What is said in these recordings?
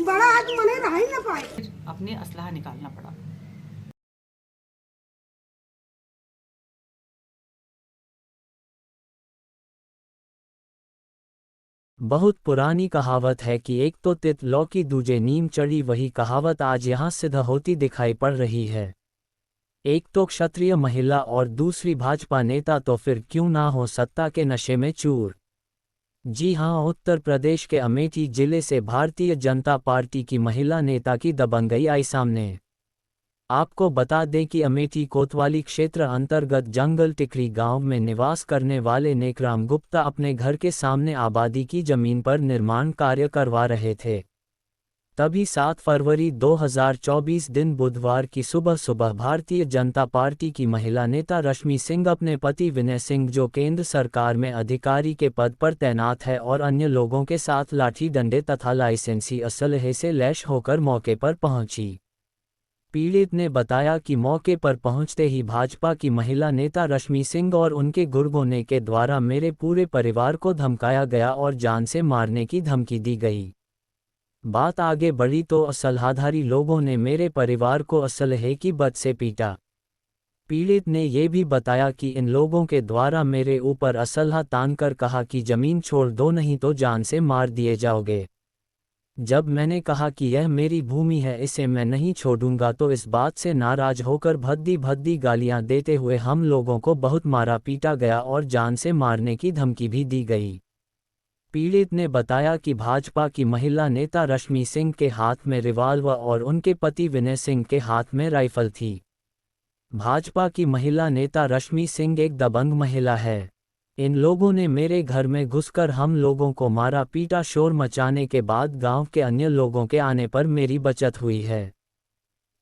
बड़ा आदमी मने रह ही ना पाए, अपने असलहा निकालना पड़ा। बहुत पुरानी कहावत है कि एक तो तित लौकी दूजे नीम चढ़ी, वही कहावत आज यहाँ सिद्ध होती दिखाई पड़ रही है। एक तो क्षत्रिय महिला और दूसरी भाजपा नेता, तो फिर क्यों ना हो सत्ता के नशे में चूर। जी हां, उत्तर प्रदेश के अमेठी जिले से भारतीय जनता पार्टी की महिला नेता की दबंगई आई सामने। आपको बता दें कि अमेठी कोतवाली क्षेत्र अंतर्गत जंगल टिकरी गांव में निवास करने वाले नेकराम गुप्ता अपने घर के सामने आबादी की जमीन पर निर्माण कार्य करवा रहे थे। तभी 7 फरवरी 2024 दिन बुधवार की सुबह सुबह भारतीय जनता पार्टी की महिला नेता रश्मि सिंह अपने पति विनय सिंह, जो केंद्र सरकार में अधिकारी के पद पर तैनात है, और अन्य लोगों के साथ लाठी डंडे तथा लाइसेंसी असलहे से लैस होकर मौके पर पहुंची। पीड़ित ने बताया कि मौके पर पहुंचते ही भाजपा की महिला नेता रश्मि सिंह और उनके गुर्गों के द्वारा मेरे पूरे परिवार को धमकाया गया और जान से मारने की धमकी दी गई। बात आगे बढ़ी तो असलहाधारी लोगों ने मेरे परिवार को असलहे की बत से पीटा। पीड़ित ने ये भी बताया कि इन लोगों के द्वारा मेरे ऊपर असलहा तानकर कहा कि जमीन छोड़ दो, नहीं तो जान से मार दिए जाओगे। जब मैंने कहा कि यह मेरी भूमि है, इसे मैं नहीं छोड़ूंगा, तो इस बात से नाराज होकर भद्दी भद्दी गालियां देते हुए हम लोगों को बहुत मारा पीटा गया और जान से मारने की धमकी भी दी गई। पीड़ित ने बताया कि भाजपा की महिला नेता रश्मि सिंह के हाथ में रिवाल्वर और उनके पति विनय सिंह के हाथ में राइफल थी। भाजपा की महिला नेता रश्मि सिंह एक दबंग महिला है। इन लोगों ने मेरे घर में घुसकर हम लोगों को मारा पीटा, शोर मचाने के बाद गांव के अन्य लोगों के आने पर मेरी बचत हुई है।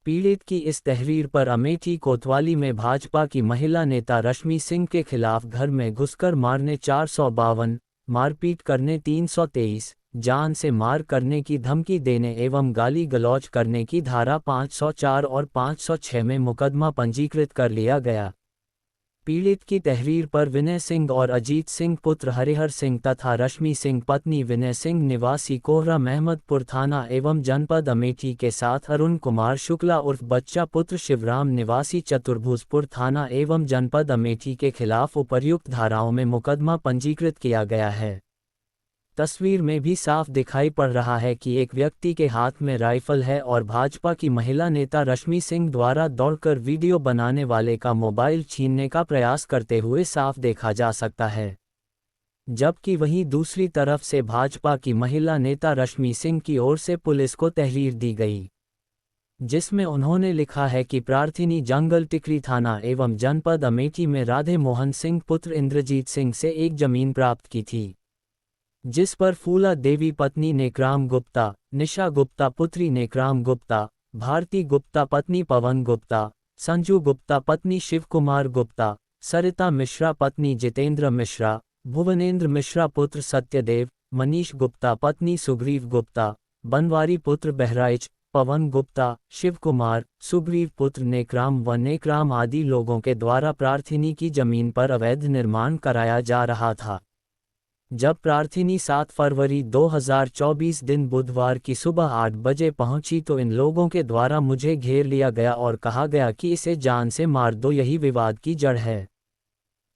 पीड़ित की इस तहरीर पर अमेठी कोतवाली में भाजपा की महिला नेता रश्मि सिंह के खिलाफ घर में घुसकर मारने 452, मारपीट करने 323, जान से मार करने की धमकी देने एवं गाली गलौज करने की धारा 504 और 506 में मुकदमा पंजीकृत कर लिया गया। पीड़ित की तहरीर पर विनय सिंह और अजीत सिंह पुत्र हरिहर सिंह तथा रश्मि सिंह पत्नी विनय सिंह निवासी कोहरा महमदपुर थाना एवं जनपद अमेठी के साथ अरुण कुमार शुक्ला उर्फ बच्चा पुत्र शिवराम निवासी चतुर्भुजपुर थाना एवं जनपद अमेठी के खिलाफ उपर्युक्त धाराओं में मुकदमा पंजीकृत किया गया है। तस्वीर में भी साफ दिखाई पड़ रहा है कि एक व्यक्ति के हाथ में राइफल है और भाजपा की महिला नेता रश्मि सिंह द्वारा दौड़कर वीडियो बनाने वाले का मोबाइल छीनने का प्रयास करते हुए साफ देखा जा सकता है। जबकि वहीं दूसरी तरफ से भाजपा की महिला नेता रश्मि सिंह की ओर से पुलिस को तहरीर दी गई, जिसमें उन्होंने लिखा है कि प्रार्थिनी जंगल टिकरी थाना एवं जनपद अमेठी में राधे मोहन सिंह पुत्र इंद्रजीत सिंह से एक जमीन प्राप्त की थी, जिस पर फूला देवी पत्नी नेकराम गुप्ता, निशा गुप्ता पुत्री नेकराम गुप्ता, भारती गुप्ता पत्नी पवन गुप्ता, संजू गुप्ता पत्नी शिव कुमार गुप्ता, सरिता मिश्रा पत्नी जितेंद्र मिश्रा, भुवनेंद्र मिश्रा पुत्र सत्यदेव, मनीष गुप्ता पत्नी सुग्रीव गुप्ता, बनवारी पुत्र बहराइच, पवन गुप्ता, शिव कुमार, सुग्रीव पुत्र नेकराम व नेकराम आदि लोगों के द्वारा प्रार्थिनी की जमीन पर अवैध निर्माण कराया जा रहा था। जब प्रार्थिनी 7 फरवरी 2024 दिन बुधवार की सुबह 8 बजे पहुंची तो इन लोगों के द्वारा मुझे घेर लिया गया और कहा गया कि इसे जान से मार दो, यही विवाद की जड़ है।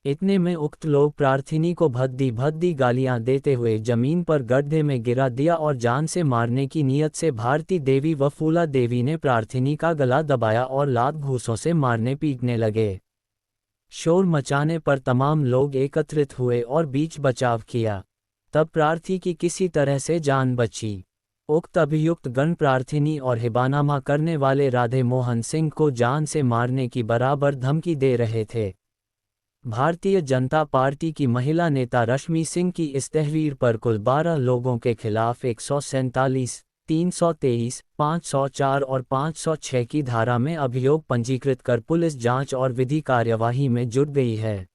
इतने में उक्त लोग प्रार्थिनी को भद्दी भद्दी गालियां देते हुए जमीन पर गड्ढे में गिरा दिया और जान से मारने की नीयत से भारती देवी व फूला देवी ने प्रार्थिनी का गला दबाया और लात घूंसों से मारने पीटने लगे। शोर मचाने पर तमाम लोग एकत्रित हुए और बीच बचाव किया, तब प्रार्थी की किसी तरह से जान बची। उक्त अभियुक्त गण प्रार्थिनी और हिबानामा करने वाले राधे मोहन सिंह को जान से मारने की बराबर धमकी दे रहे थे। भारतीय जनता पार्टी की महिला नेता रश्मि सिंह की इस तहरीर पर कुल 12 लोगों के खिलाफ 147, 323, 504 और 506 की धारा में अभियोग पंजीकृत कर पुलिस जांच और विधि कार्यवाही में जुट गई है।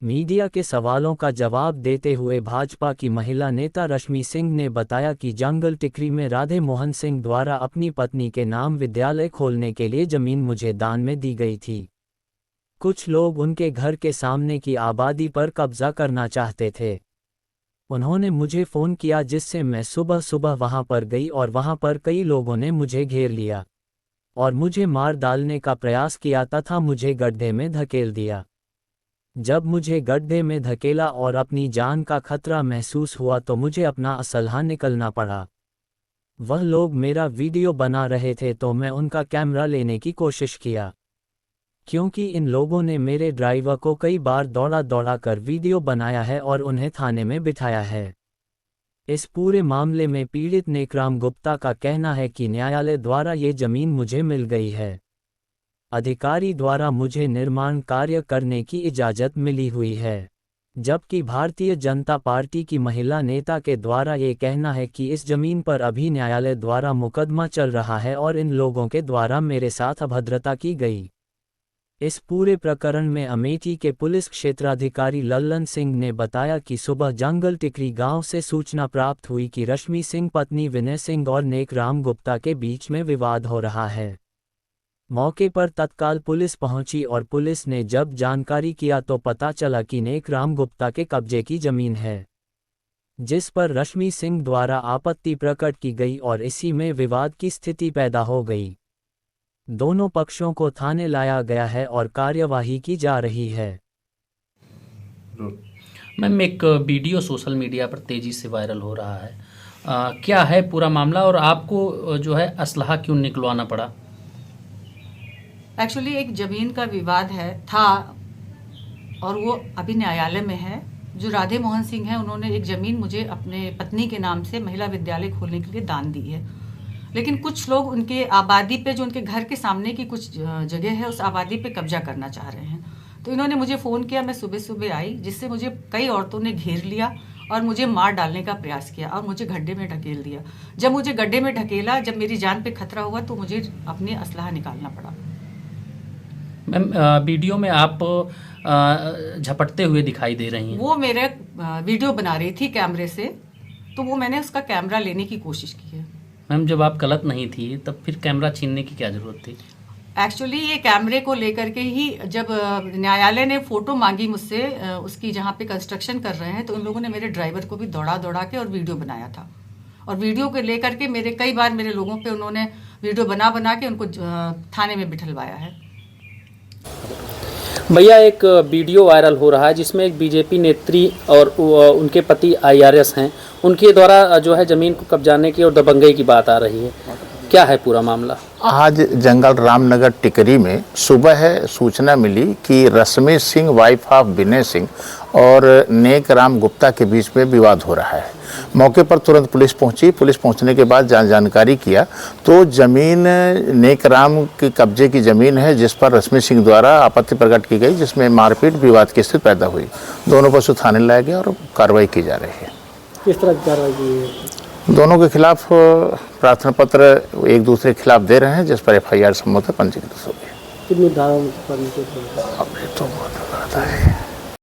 मीडिया के सवालों का जवाब देते हुए भाजपा की महिला नेता रश्मि सिंह ने बताया कि जंगल टिकरी में राधे मोहन सिंह द्वारा अपनी पत्नी के नाम विद्यालय खोलने के लिए जमीन मुझे दान में दी गई थी। कुछ लोग उनके घर के सामने की आबादी पर कब्जा करना चाहते थे। उन्होंने मुझे फ़ोन किया जिससे मैं सुबह सुबह वहां पर गई और वहां पर कई लोगों ने मुझे घेर लिया और मुझे मार डालने का प्रयास किया तथा मुझे गड्ढे में धकेल दिया। जब मुझे गड्ढे में धकेला और अपनी जान का खतरा महसूस हुआ तो मुझे अपना असलहा निकलना पड़ा। वह लोग मेरा वीडियो बना रहे थे तो मैं उनका कैमरा लेने की कोशिश किया, क्योंकि इन लोगों ने मेरे ड्राइवर को कई बार दौड़ा दौड़ा कर वीडियो बनाया है और उन्हें थाने में बिठाया है। इस पूरे मामले में पीड़ित नेकराम गुप्ता का कहना है कि न्यायालय द्वारा ये जमीन मुझे मिल गई है। अधिकारी द्वारा मुझे निर्माण कार्य करने की इजाज़त मिली हुई है, जबकि भारतीय जनता पार्टी की महिला नेता के द्वारा ये कहना है कि इस जमीन पर अभी न्यायालय द्वारा मुकदमा चल रहा है और इन लोगों के द्वारा मेरे साथ अभद्रता की गई। इस पूरे प्रकरण में अमेठी के पुलिस क्षेत्राधिकारी लल्लन सिंह ने बताया कि सुबह जंगल टिकरी गांव से सूचना प्राप्त हुई कि रश्मि सिंह पत्नी विनय सिंह और नेकराम गुप्ता के बीच में विवाद हो रहा है। मौके पर तत्काल पुलिस पहुंची और पुलिस ने जब जानकारी किया तो पता चला कि नेकराम गुप्ता के कब्जे की जमीन है, जिस पर रश्मि सिंह द्वारा आपत्ति प्रकट की गई और इसी में विवाद की स्थिति पैदा हो गई। दोनों पक्षों को थाने लाया गया है और कार्यवाही की जा रही है। मैम, एक वीडियो सोशल मीडिया पर तेज़ी से वायरल हो रहा है, क्या है पूरा मामला और आपको जो है असलहा क्यों निकलवाना पड़ा? एक्चुअली एक ज़मीन का विवाद था और वो अभी न्यायालय में है। जो राधे मोहन सिंह हैं उन्होंने एक ज़मीन मुझे अपने पत्नी के नाम से महिला विद्यालय खोलने के लिए दान दी है, लेकिन कुछ लोग उनके आबादी पे, जो उनके घर के सामने की कुछ जगह है, उस आबादी पे कब्जा करना चाह रहे हैं। तो इन्होंने मुझे फ़ोन किया, मैं सुबह सुबह आई, जिससे मुझे कई औरतों ने घेर लिया और मुझे मार डालने का प्रयास किया और मुझे गड्ढे में ढकेल दिया। जब मुझे गड्ढे में ढकेला, जब मेरी जान पे खतरा हुआ तो मुझे अपनी असलहा निकालना पड़ा। मैम, वीडियो में आप झपटते हुए दिखाई दे रही हैं। वो मेरे वीडियो बना रही थी कैमरे से, तो वो मैंने उसका कैमरा लेने की कोशिश की है। मैम, जब आप गलत नहीं थी तब फिर कैमरा छीनने की क्या ज़रूरत थी? एक्चुअली ये कैमरे को लेकर के ही जब न्यायालय ने फ़ोटो मांगी मुझसे उसकी, जहाँ पे कंस्ट्रक्शन कर रहे हैं, तो उन लोगों ने मेरे ड्राइवर को भी दौड़ा दौड़ा के और वीडियो बनाया था। और वीडियो को लेकर के मेरे कई बार मेरे लोगों पे उन्होंने वीडियो बना बना के उनको थाने में बिठलवाया है। भैया, एक वीडियो वायरल हो रहा है जिसमें एक बीजेपी नेत्री और उनके पति IRS हैं, उनके द्वारा जो है ज़मीन को कब्जाने की और दबंगई की बात आ रही है, क्या है पूरा मामला? आज जंगल रामनगर टिकरी में सुबह सूचना मिली कि रश्मि सिंह वाइफ ऑफ विनय सिंह और नेकराम गुप्ता के बीच में विवाद हो रहा है। मौके पर तुरंत पुलिस पहुंची। पुलिस पहुंचने के बाद जानकारी किया तो ज़मीन नेकराम के कब्जे की ज़मीन है, जिस पर रश्मि सिंह द्वारा आपत्ति प्रकट की गई, जिसमें मारपीट विवाद की स्थिति पैदा हुई। दोनों पक्षों थाने लाया गया और कार्रवाई की जा रही है। किस तरह की कार्रवाई की है? दोनों के खिलाफ प्रार्थना पत्र एक दूसरे के खिलाफ दे रहे हैं, जिस पर FIR सम्मत पंजीकृत हो गई। कितनी धारा पर? अब ये तो बहुत बड़ा है।